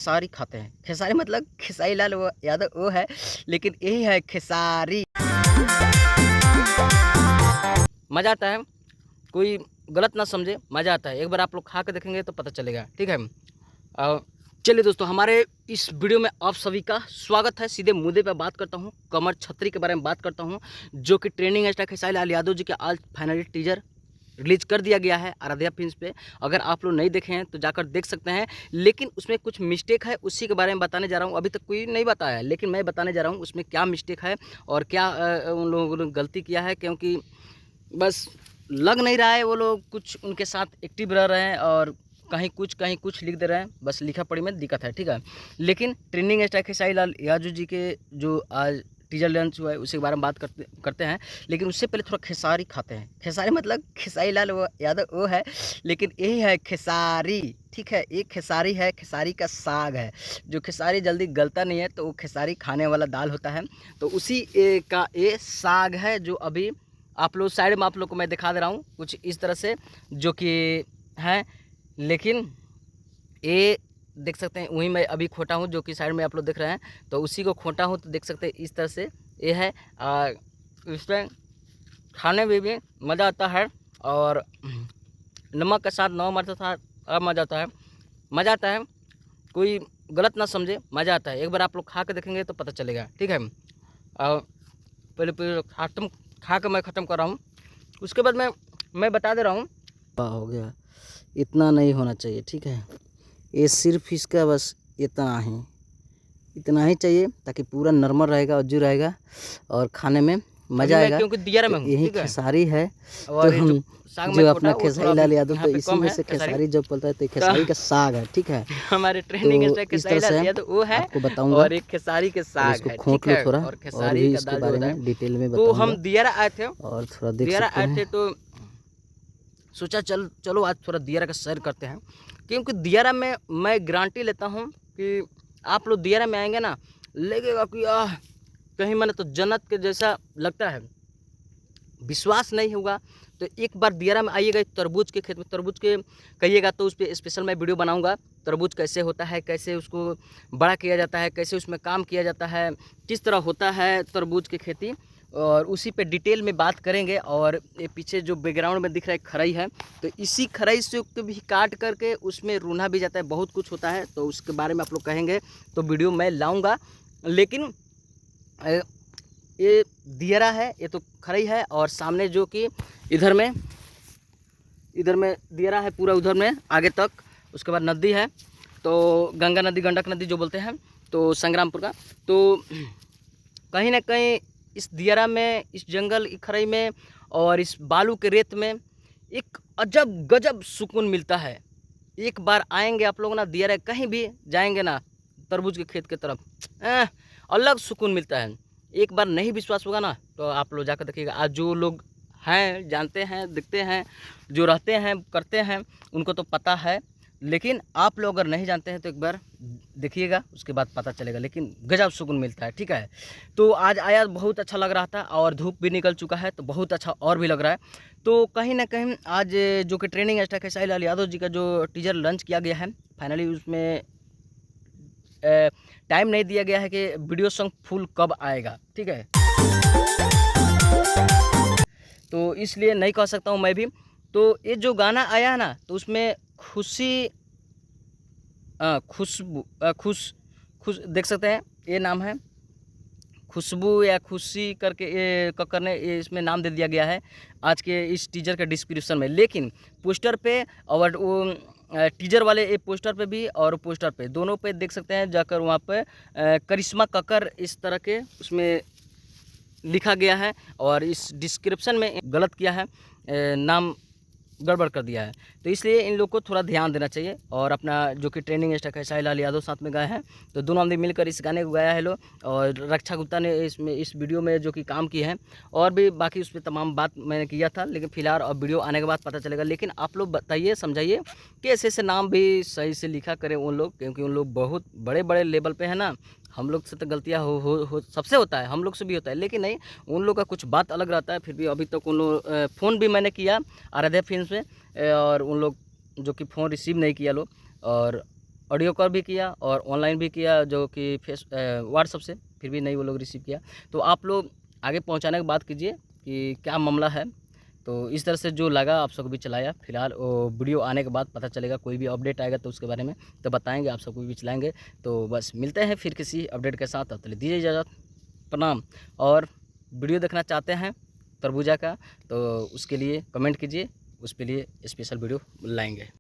खेसारी खाते हैं। खेसारी मतलब खेसारी लाल वो यादव वो है, लेकिन यही है खेसारी। मज़ा आता है, कोई गलत ना समझे, मज़ा आता है। एक बार आप लोग खा के देखेंगे तो पता चलेगा, ठीक है। चलिए दोस्तों, हमारे इस वीडियो में आप सभी का स्वागत है। सीधे मुद्दे पे बात करता हूँ, कमर छतरी के बारे में बात करता हूँ, जो कि ट्रेंडिंग स्टार खेसारी लाल यादव जी के आज फाइनली टीजर रिलीज कर दिया गया है आराध्या फिल्म्स पे। अगर आप लोग नहीं देखे हैं तो जाकर देख सकते हैं, लेकिन उसमें कुछ मिस्टेक है, उसी के बारे में बताने जा रहा हूँ। अभी तक कोई नहीं बताया है, लेकिन मैं बताने जा रहा हूँ उसमें क्या मिस्टेक है और क्या उन लोगों ने गलती किया है, क्योंकि बस लग नहीं रहा है वो लोग कुछ उनके साथ एक्टिव रह रहे हैं और कहीं कुछ लिख दे रहे हैं। बस लिखा पढ़ी में दिक्कत है, ठीक है। लेकिन ट्रेंडिंग स्टार खेसारी लाल यादव जी के जो आज टीजर लॉन्च हुआ है उसी के बारे में बात करते हैं। लेकिन उससे पहले थोड़ा खेसारी खाते हैं। खेसारी मतलब खेसारी लाल वो यादव वो है, लेकिन यही है खेसारी, ठीक है। एक खेसारी है, खेसारी का साग है। जो खेसारी जल्दी गलता नहीं है तो वो खेसारी खाने वाला दाल होता है, तो उसी का ये साग है, जो अभी आप लोग साइड में आप लोग को मैं दिखा दे रहा हूँ कुछ इस तरह से, जो कि है। लेकिन ये देख सकते हैं, वहीं मैं अभी खोटा हूँ, जो कि साइड में आप लोग देख रहे हैं, तो उसी को खोटा हूँ। तो देख सकते हैं इस तरह से ये है। इसमें खाने में भी मज़ा आता है और नमक के साथ नमक मरता था, अब मज़ा आता है, मज़ा आता है। कोई गलत ना समझे, मज़ा आता है। एक बार आप लोग खा के देखेंगे तो पता चलेगा, ठीक है। पहले खा के मैं ख़त्म कर रहा हूँ, उसके बाद मैं बता दे रहा हूँ। हो गया, इतना नहीं होना चाहिए, ठीक है। ये सिर्फ इसका बस इतना ही चाहिए, ताकि पूरा नॉर्मल रहेगा, उज्जू रहेगा और खाने में मज़ा आएगा। क्योंकि दिया में यही खेसारी है, तो हम जो अपना खेसारी लाल यादव, तो इसी में से खेसारी जब बोलता है तो खेसारी का साग है, ठीक है। हमारे ट्रेंडिंग स्टार खेसारी लाल यादव वो है, आपको बताऊंगा, और एक खेसारी के साग है, खोट लो थोड़ा, और खेसारी का दाल बारे में डिटेल में बताऊंगा। तो हम दियारा आए थे और थोड़ा दियारा आए थे, तो सोचा चलो आज थोड़ा दियारा का सैर करते हैं, क्योंकि दियारा में मैं गारंटी लेता हूँ कि आप लोग दियारा में आएंगे ना, लगेगा कि कहीं मैंने तो जन्नत के जैसा लगता है। विश्वास नहीं होगा तो एक बार दियारा में आइएगा। तरबूज के खेत में तरबूज के कहिएगा तो उस पर स्पेशल मैं वीडियो बनाऊंगा। तरबूज कैसे होता है, कैसे उसको बड़ा किया जाता है, कैसे उसमें काम किया जाता है, किस तरह होता है तरबूज की खेती, और उसी पे डिटेल में बात करेंगे। और ये पीछे जो बैकग्राउंड में दिख रहा है खरई है, तो इसी खरई से भी काट करके उसमें रूना भी जाता है, बहुत कुछ होता है, तो उसके बारे में आप लोग कहेंगे तो वीडियो मैं लाऊंगा। लेकिन ये दियरा है, ये तो खरई है, और सामने जो कि इधर में दियरा है पूरा, उधर में आगे तक। उसके बाद नदी है, तो गंगा नदी, गंडक नदी जो बोलते हैं, तो संग्रामपुर का। तो कहीं ना कहीं इस दियरा में, इस जंगल खरई में और इस बालू के रेत में एक अजब गजब सुकून मिलता है। एक बार आएंगे आप लोग ना दियरा, कहीं भी जाएंगे ना तरबूज के खेत की तरफ, अलग सुकून मिलता है। एक बार नहीं विश्वास होगा ना तो आप लोग जाकर देखिएगा। आज जो लोग हैं, जानते हैं, दिखते हैं, जो रहते हैं, करते हैं, उनको तो पता है, लेकिन आप लोग अगर नहीं जानते हैं तो एक बार देखिएगा, उसके बाद पता चलेगा। लेकिन गजब सुकून मिलता है, ठीक है। तो आज आया, बहुत अच्छा लग रहा था, और धूप भी निकल चुका है तो बहुत अच्छा और भी लग रहा है। तो कहीं ना कहीं आज जो कि ट्रेंडिंग स्टार खेसारी लाल यादव जी का जो टीजर लॉन्च किया गया है, फाइनली उसमें टाइम नहीं दिया गया है कि वीडियो सॉन्ग फुल कब आएगा, ठीक है। तो इसलिए नहीं कह सकता हूँ मैं भी। तो ये जो गाना आया है ना, तो उसमें खुश देख सकते हैं, ये नाम है खुशबू या खुशी करके, ये कक्कर ने ये इसमें नाम दे दिया गया है आज के इस टीजर के डिस्क्रिप्शन में। लेकिन पोस्टर पे और वो टीजर वाले ये पोस्टर पे भी और पोस्टर पे दोनों पे देख सकते हैं, जाकर वहाँ पे करिश्मा कक्कर इस तरह के उसमें लिखा गया है, और इस डिस्क्रिप्शन में गलत किया है, नाम गड़बड़ कर दिया है। तो इसलिए इन लोग को थोड़ा ध्यान देना चाहिए। और अपना जो कि ट्रेंडिंग स्टार खेसारी लाल यादव साथ में गाए हैं, तो दोनों आदमी मिलकर इस गाने को गाया है लो। और रक्षा गुप्ता ने इसमें इस वीडियो में जो कि काम की है, और भी बाकी उस पर तमाम बात मैंने किया था, लेकिन फिलहाल अब वीडियो आने के बाद पता चलेगा। लेकिन आप लोग बताइए, समझाइए कि ऐसे ऐसे नाम भी सही से लिखा करें उन लोग, क्योंकि उन लोग बहुत बड़े बड़े लेवल पर है ना। हम लोग से तो गलतियाँ हो सबसे होता है, हम लोग से भी होता है, लेकिन नहीं, उन लोग का कुछ बात अलग रहता है। फिर भी अभी तक उन लोग फ़ोन भी मैंने किया आराध्या फिल्म्स में, और उन लोग जो कि फ़ोन रिसीव नहीं किया लोग, और ऑडियो कॉल भी किया और ऑनलाइन भी किया, जो कि व्हाट्सअप से, फिर भी नहीं वो लोग रिसीव किया। तो आप लोग आगे पहुंचाने की बात कीजिए कि क्या मामला है। तो इस तरह से जो लगा आप सबको भी चलाया। फिलहाल वो वीडियो आने के बाद पता चलेगा, कोई भी अपडेट आएगा तो उसके बारे में तो बताएंगे, आप सबको भी चलाएंगे। तो बस मिलते हैं फिर किसी अपडेट के साथ, तब तक दीजिए इजाज़त, प्रणाम। और वीडियो देखना चाहते हैं तरबूजा का तो उसके लिए कमेंट कीजिए, उसके लिए स्पेशल वीडियो लाएंगे।